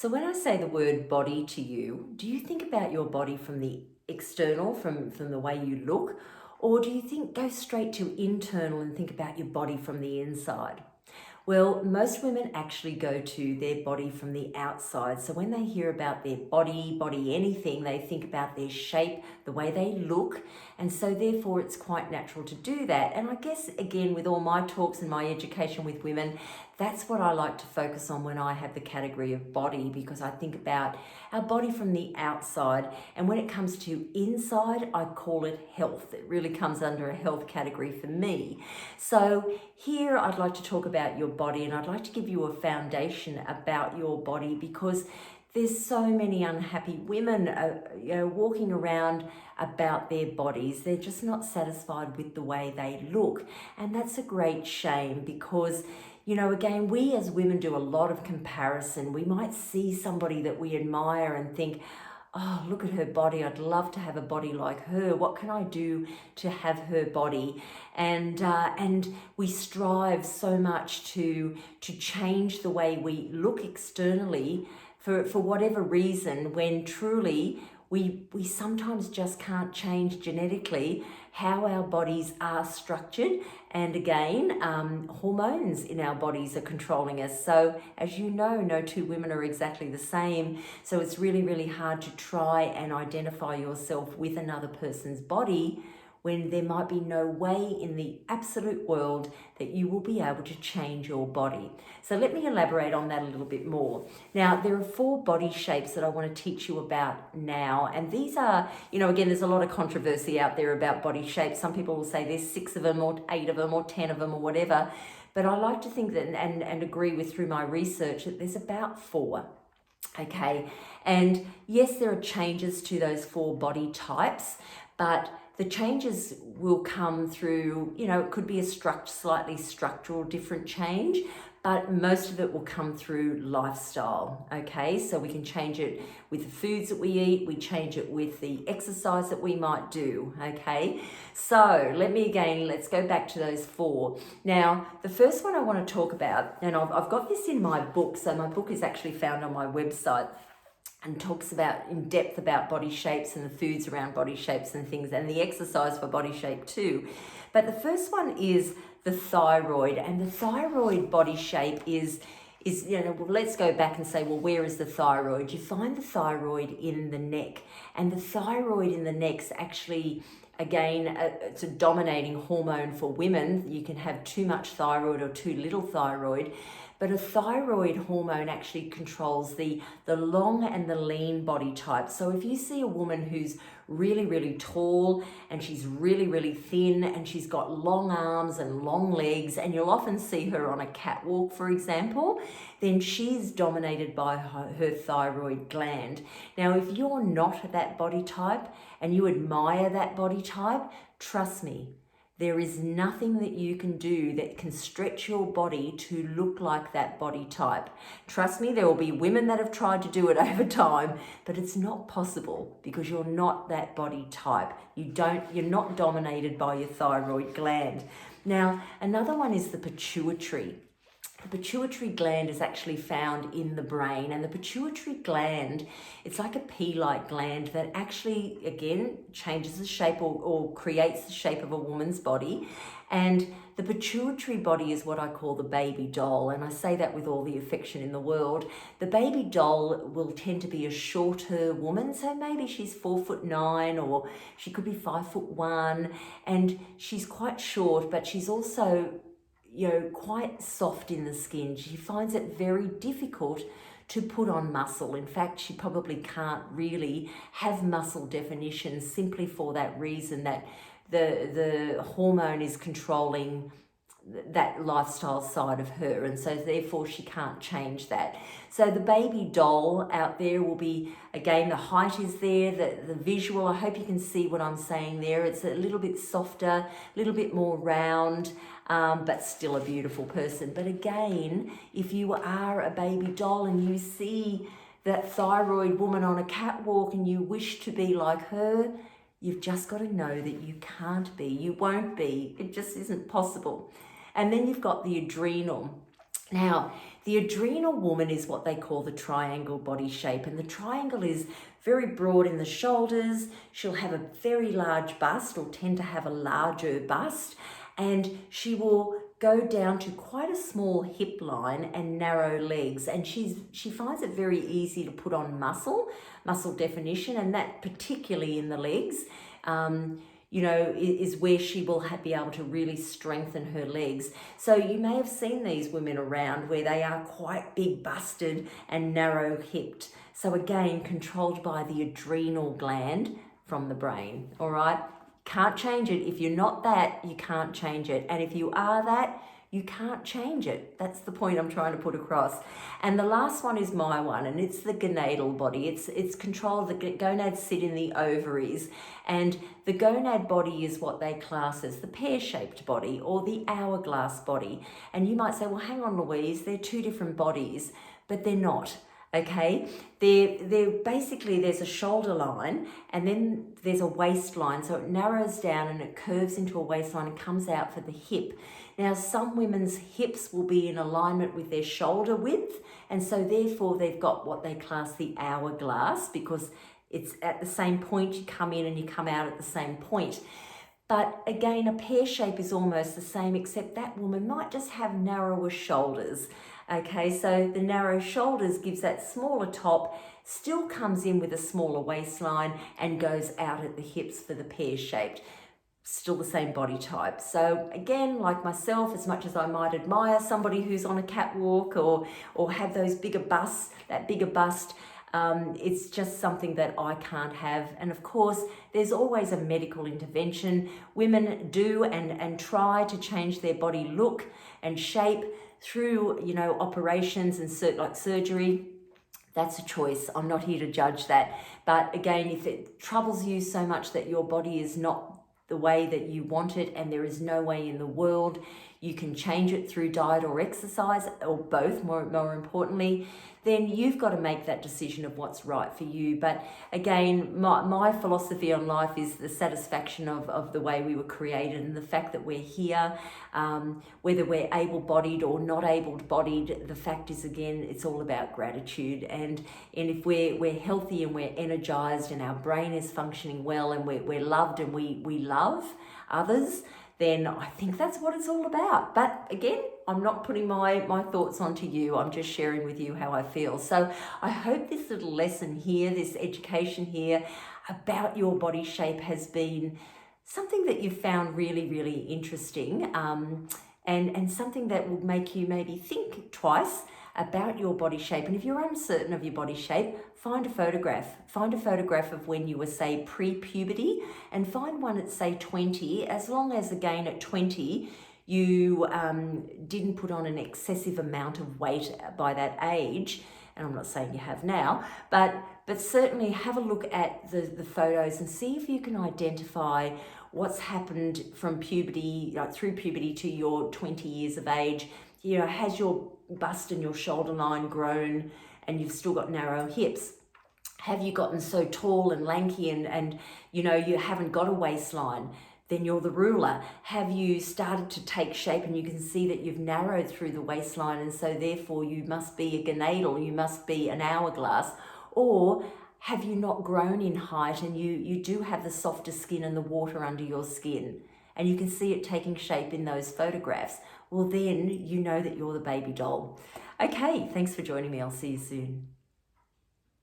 So when I say the word body to you, do you think about your body from the external, from the way you look, or do you think go straight to internal and think about your body from the inside? Well, most women actually go to their body from the outside. So when they hear about their body anything, they think about their shape, the way they look. And so therefore it's quite natural to do that. And I guess again, with all my talks and my education with women, that's what I like to focus on when I have the category of body, because I think about our body from the outside. And when it comes to inside, I call it health. It really comes under a health category for me. So here I'd like to talk about your body, and I'd like to give you a foundation about your body, because there's so many unhappy women walking around about their bodies. They're just not satisfied with the way they look. And that's a great shame, because again, we as women do a lot of comparison. We might see somebody that we admire and think, oh, look at her body. I'd love to have a body like her. What can I do to have her body? And we strive so much to change the way we look externally for whatever reason, when truly we sometimes just can't change genetically how our bodies are structured. And again, hormones in our bodies are controlling us. So as you know, no two women are exactly the same. So it's really, really hard to try and identify yourself with another person's body when there might be no way in the absolute world that you will be able to change your body. So let me elaborate on that a little bit more. Now, there are 4 body shapes that I want to teach you about now. And these are, again, there's a lot of controversy out there about body shapes. Some people will say there's 6 of them or 8 of them or 10 of them or whatever. But I like to think that, and agree with through my research, that there's about 4. Okay, and yes, there are changes to those 4 body types, but the changes will come through, it could be a slightly structural different change, but most of it will come through lifestyle, okay? So we can change it with the foods that we eat, we change it with the exercise that we might do, okay? So let's go back to those 4. Now, the first one I want to talk about, and I've got this in my book, so my book is actually found on my website, and talks about in depth about body shapes and the foods around body shapes and things, and the exercise for body shape too. But the first one is the thyroid, and the thyroid body shape is let's go back and say, well, where is the thyroid? You find the thyroid in the neck, and the thyroid in the neck's actually, again, it's a dominating hormone for women. You can have too much thyroid or too little thyroid. But a thyroid hormone actually controls the long and the lean body type. So if you see a woman who's really, really tall and she's really, really thin and she's got long arms and long legs, and you'll often see her on a catwalk, for example, then she's dominated by her thyroid gland. Now, if you're not that body type and you admire that body type, trust me, there is nothing that you can do that can stretch your body to look like that body type. Trust me, there will be women that have tried to do it over time, but it's not possible because you're not that body type. You're not dominated by your thyroid gland. Now, another one is the pituitary. The pituitary gland is actually found in the brain, and the pituitary gland, it's like a pea-like gland that actually, again, changes the shape or creates the shape of a woman's body. And the pituitary body is what I call the baby doll, and I say that with all the affection in the world. The baby doll will tend to be a shorter woman, so maybe she's 4'9", or she could be 5'1", and she's quite short, but she's also quite soft in the skin. She finds it very difficult to put on muscle. In fact, she probably can't really have muscle definition simply for that reason, that the hormone is controlling that lifestyle side of her, and so therefore she can't change that. So the baby doll out there will be, again, the height is there, the visual, I hope you can see what I'm saying there. It's a little bit softer, a little bit more round, but still a beautiful person. But again, if you are a baby doll and you see that thyroid woman on a catwalk and you wish to be like her, you've just got to know that you can't be, you won't be, it just isn't possible. And then you've got the adrenal. Now, the adrenal woman is what they call the triangle body shape, and the triangle is very broad in the shoulders. She'll have a very large bust, or tend to have a larger bust, and she will go down to quite a small hip line and narrow legs, and she finds it very easy to put on muscle definition, and that particularly in the legs. Is where she will be able to really strengthen her legs. So you may have seen these women around where they are quite big busted and narrow hipped. So again, controlled by the adrenal gland from the brain, all right? Can't change it. If you're not that, you can't change it. And if you are that, you can't change it. That's the point I'm trying to put across. And the last one is my one, and it's the Gennadel body. It's controlled. The gonads sit in the ovaries, and the gonad body is what they class as the pear-shaped body or the hourglass body. And you might say, well, hang on, Louise, they're two different bodies, but they're not. Okay, they're basically, there's a shoulder line and then there's a waistline, so it narrows down and it curves into a waistline and comes out for the hip. Now, some women's hips will be in alignment with their shoulder width, and so therefore they've got what they class the hourglass, because it's at the same point, you come in and you come out at the same point. But again, a pear shape is almost the same, except that woman might just have narrower shoulders. Okay, so the narrow shoulders gives that smaller top, still comes in with a smaller waistline and goes out at the hips for the pear-shaped. Still the same body type. So again, like myself, as much as I might admire somebody who's on a catwalk or have those bigger busts, that bigger bust, it's just something that I can't have. And of course, there's always a medical intervention. Women do and try to change their body look and shape through, operations and like surgery. That's a choice. I'm not here to judge that. But again, if it troubles you so much that your body is not the way that you want it, and there is no way in the world you can change it through diet or exercise, or both, more importantly, then you've got to make that decision of what's right for you. But again, my philosophy on life is the satisfaction of the way we were created, and the fact that we're here, whether we're able-bodied or not able-bodied, the fact is, again, it's all about gratitude. And if we're healthy and we're energized and our brain is functioning well and we're loved and we love others, then I think that's what it's all about. But again, I'm not putting my thoughts onto you. I'm just sharing with you how I feel. So I hope this little lesson here, this education here about your body shape has been something that you've found really, really interesting, and something that will make you maybe think twice about your body shape. And if you're uncertain of your body shape, find a photograph. Find a photograph of when you were, say, pre-puberty, and find one at, say, 20, as long as, again, at 20, you didn't put on an excessive amount of weight by that age. And I'm not saying you have now, but certainly have a look at the photos and see if you can identify what's happened from puberty, through puberty to your 20 years of age. Has your bust and your shoulder line grown and you've still got narrow hips? Have you gotten so tall and lanky and you haven't got a waistline? Then you're the ruler. Have you started to take shape and you can see that you've narrowed through the waistline, and so therefore you must be a Gennadel, you must be an hourglass? Or have you not grown in height and you do have the softer skin and the water under your skin, and you can see it taking shape in those photographs? Well, then you know that you're the baby doll. Okay, thanks for joining me. I'll see you soon.